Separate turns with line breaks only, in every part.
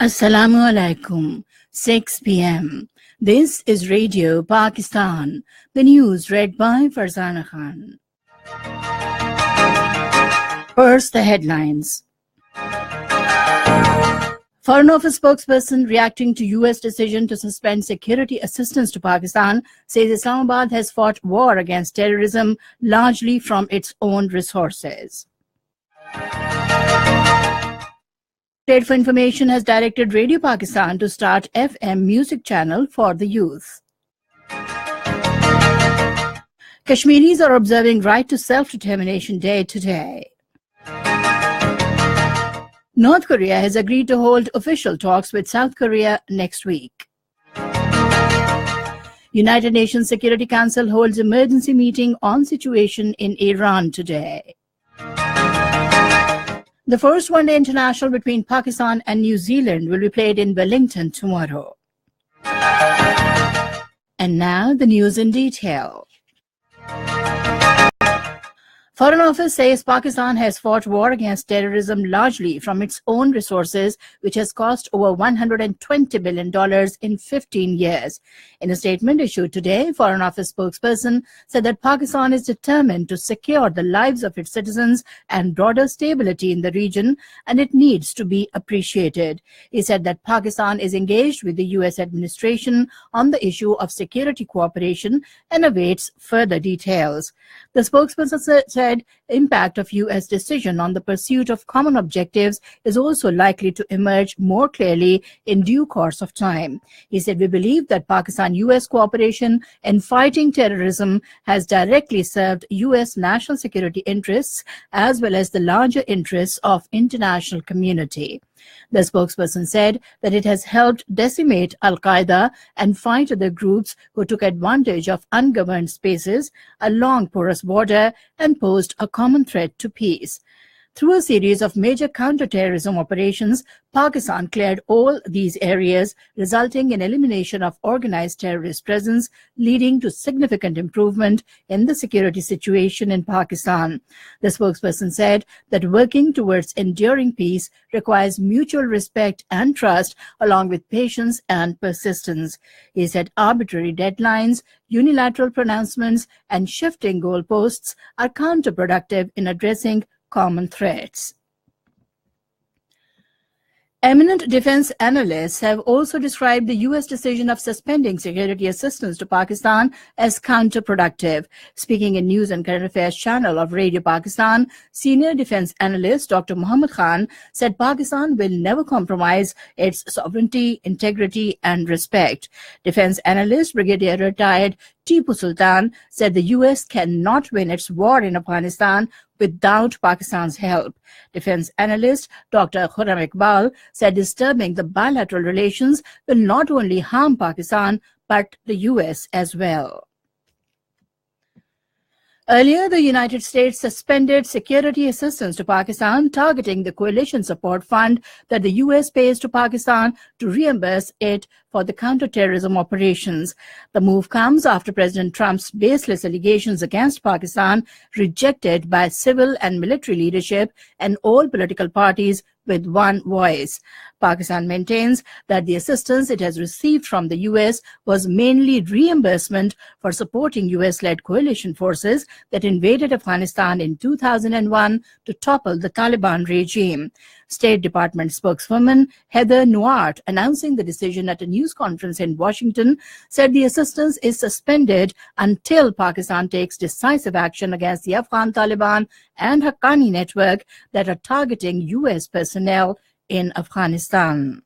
Assalamu alaikum. 6 p.m. This is Radio Pakistan. The news read by Farzana Khan. First, the headlines. Foreign Office spokesperson reacting to U.S. decision to suspend security assistance to Pakistan says Islamabad has fought war against terrorism largely from its own resources. State for Information has directed Radio Pakistan to start FM music channel for the youth. Kashmiris are observing Right to Self-Determination Day today. North Korea has agreed to hold official talks with South Korea next week. United Nations Security Council holds emergency meeting on situation in Iran today. The first one-day international between Pakistan and New Zealand will be played in Wellington tomorrow. And now the news in detail. Foreign Office says Pakistan has fought war against terrorism largely from its own resources, which has cost over $120 billion in 15 years. In a statement issued today, Foreign Office spokesperson said that Pakistan is determined to secure the lives of its citizens and broader stability in the region, and it needs to be appreciated. He said that Pakistan is engaged with the U.S. administration on the issue of security cooperation and awaits further details. The spokesperson said impact of U.S. decision on the pursuit of common objectives is also likely to emerge more clearly in due course of time. He said, "We believe that Pakistan-U.S. cooperation in fighting terrorism has directly served U.S. national security interests as well as the larger interests of international community." The spokesperson said that it has helped decimate Al-Qaeda and fight other groups who took advantage of ungoverned spaces, a long porous border, and posed a common threat to peace. Through a series of major counter-terrorism operations, Pakistan cleared all these areas, resulting in elimination of organized terrorist presence, leading to significant improvement in the security situation in Pakistan. The spokesperson said that working towards enduring peace requires mutual respect and trust, along with patience and persistence. He said arbitrary deadlines, unilateral pronouncements, and shifting goalposts are counterproductive in addressing common threats. Eminent defense analysts have also described the U.S. decision of suspending security assistance to Pakistan as counterproductive. Speaking in News and Current Affairs channel of Radio Pakistan, senior defense analyst Dr. Muhammad Khan said Pakistan will never compromise its sovereignty, integrity, and respect. Defense analyst Brigadier retired Tipu Sultan said the U.S. cannot win its war in Afghanistan without Pakistan's help. Defense analyst Dr. Khurram Iqbal said disturbing the bilateral relations will not only harm Pakistan but the U.S. as well. Earlier, the United States suspended security assistance to Pakistan, targeting the coalition support fund that the U.S. pays to Pakistan to reimburse it for the counterterrorism operations. The move comes after President Trump's baseless allegations against Pakistan, rejected by civil and military leadership and all political parties with one voice. Pakistan maintains that the assistance it has received from the U.S. was mainly reimbursement for supporting U.S.-led coalition forces that invaded Afghanistan in 2001 to topple the Taliban regime. State Department spokeswoman Heather Nauert, announcing the decision at a news conference in Washington, said the assistance is suspended until Pakistan takes decisive action against the Afghan Taliban and Haqqani network that are targeting U.S. personnel in Afghanistan.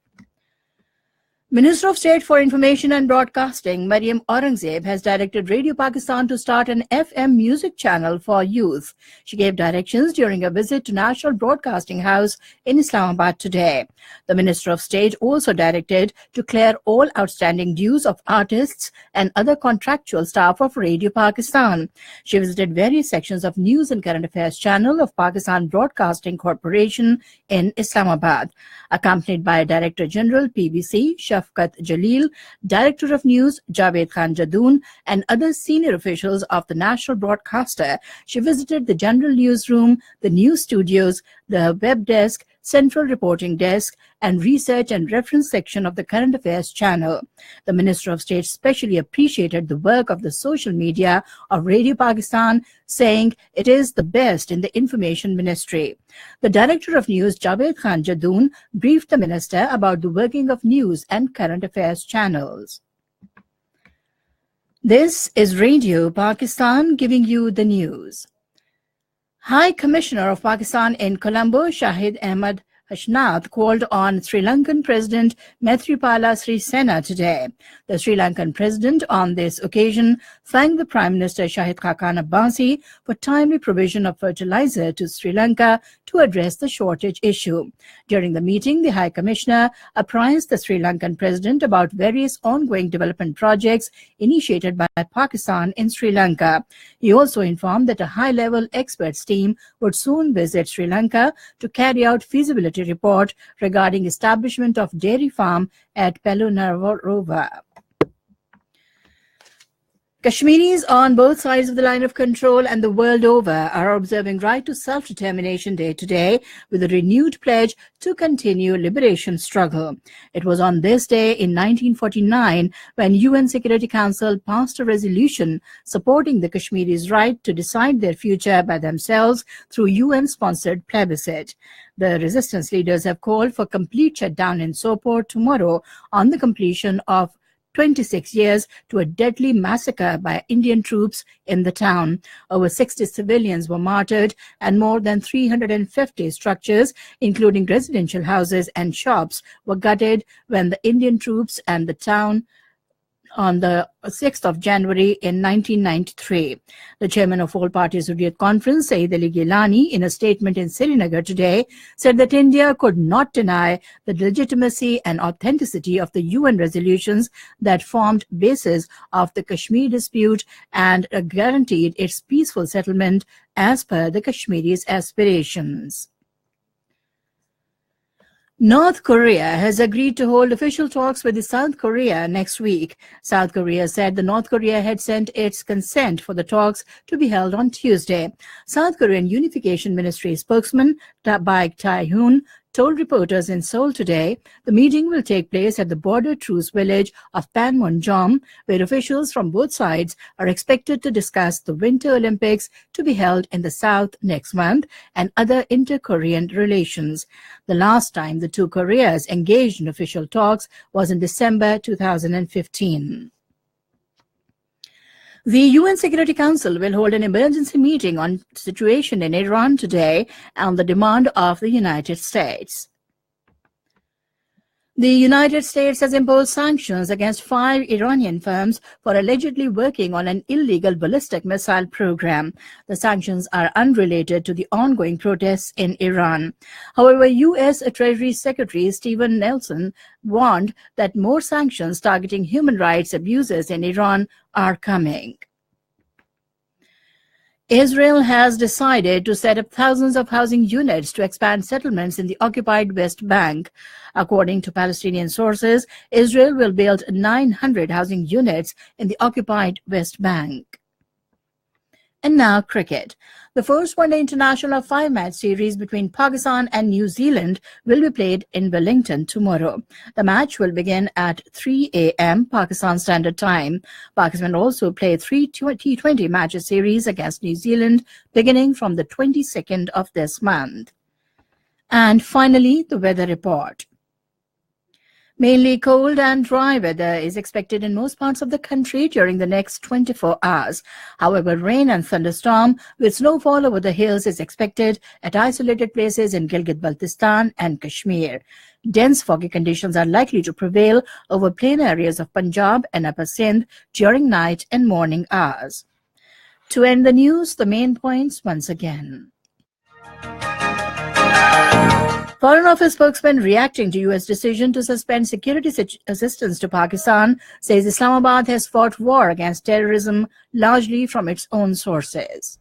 Minister of State for Information and Broadcasting Maryam Aurangzeb has directed Radio Pakistan to start an FM music channel for youth. She gave directions during a visit to National Broadcasting House in Islamabad today. The Minister of State also directed to clear all outstanding dues of artists and other contractual staff of Radio Pakistan. She visited various sections of News and Current Affairs channel of Pakistan Broadcasting Corporation in Islamabad. Accompanied by Director General PBC Shafqat Jalil, Director of News Javed Khan Jadoon, and other senior officials of the national broadcaster, she visited the general newsroom, the news studios, the web desk, Central Reporting Desk, and Research and Reference section of the Current Affairs channel. The Minister of State specially appreciated the work of the social media of Radio Pakistan, saying it is the best in the Information Ministry. The Director of News, Javed Khan Jadoon, briefed the Minister about the working of news and current affairs channels. This is Radio Pakistan giving you the news. High Commissioner of Pakistan in Colombo, Shahid Ahmad Hashnath, called on Sri Lankan President Maithripala Sirisena today. The Sri Lankan President on this occasion thanked the Prime Minister Shahid Khaqan Abbasi for timely provision of fertilizer to Sri Lanka to address the shortage issue. During the meeting, the High Commissioner apprised the Sri Lankan President about various ongoing development projects initiated by Pakistan in Sri Lanka. He also informed that a high-level experts team would soon visit Sri Lanka to carry out feasibility report regarding establishment of dairy farm at Pelunarova. Kashmiris on both sides of the line of control and the world over are observing Right to Self-Determination Day today with a renewed pledge to continue liberation struggle. It was on this day in 1949 when UN Security Council passed a resolution supporting the Kashmiris' right to decide their future by themselves through UN-sponsored plebiscite. The resistance leaders have called for complete shutdown in Sopore tomorrow on the completion of 26 years to a deadly massacre by Indian troops in the town. Over 60 civilians were martyred and more than 350 structures, including residential houses and shops, were gutted when the Indian troops and the town on the 6th of January in 1993. The chairman of All Parties Hurriyat Conference, Saeed Ali Gilani, in a statement in Srinagar today, said that India could not deny the legitimacy and authenticity of the UN resolutions that formed basis of the Kashmir dispute and guaranteed its peaceful settlement as per the Kashmiris' aspirations. North Korea has agreed to hold official talks with South Korea next week. South Korea said the North Korea had sent its consent for the talks to be held on Tuesday. South Korean Unification Ministry spokesman Baek Tae-hoon told reporters in Seoul today the meeting will take place at the border truce village of Panmunjom, where officials from both sides are expected to discuss the Winter Olympics to be held in the south next month and other inter-Korean relations. The last time the two Koreas engaged in official talks was in December 2015. The UN Security Council will hold an emergency meeting on the situation in Iran today on the demand of the United States. The United States has imposed sanctions against 5 Iranian firms for allegedly working on an illegal ballistic missile program. The sanctions are unrelated to the ongoing protests in Iran. However, U.S. Treasury Secretary Stephen Nelson warned that more sanctions targeting human rights abuses in Iran are coming. Israel has decided to set up thousands of housing units to expand settlements in the occupied West Bank. According to Palestinian sources, Israel will build 900 housing units in the occupied West Bank. And now cricket. The first one-day international 5-match series between Pakistan and New Zealand will be played in Wellington tomorrow. The match will begin at 3 a.m. Pakistan Standard Time. Pakistan will also play 3 T20 matches series against New Zealand beginning from the 22nd of this month. And finally, the weather report. Mainly cold and dry weather is expected in most parts of the country during the next 24 hours. However, rain and thunderstorm with snowfall over the hills is expected at isolated places in Gilgit-Baltistan and Kashmir. Dense foggy conditions are likely to prevail over plain areas of Punjab and Upper Sindh during night and morning hours. To end the news, the main points once again. Foreign Office spokesman reacting to U.S. decision to suspend security assistance to Pakistan says Islamabad has fought war against terrorism largely from its own sources.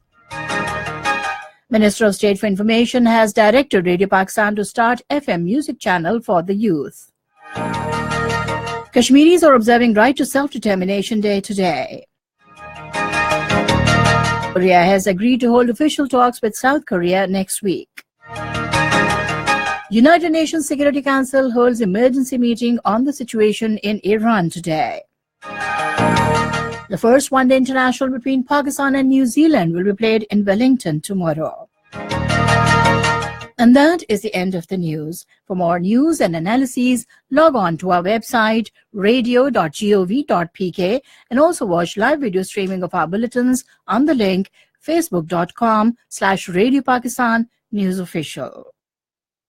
Minister of State for Information has directed Radio Pakistan to start FM music channel for the youth. Kashmiris are observing Right to Self-Determination Day today. Korea has agreed to hold official talks with South Korea next week. United Nations Security Council holds emergency meeting on the situation in Iran today. The first one-day international between Pakistan and New Zealand will be played in Wellington tomorrow. And that is the end of the news. For more news and analyses, log on to our website, radio.gov.pk, and also watch live video streaming of our bulletins on the link facebook.com/Radio Pakistan News Official.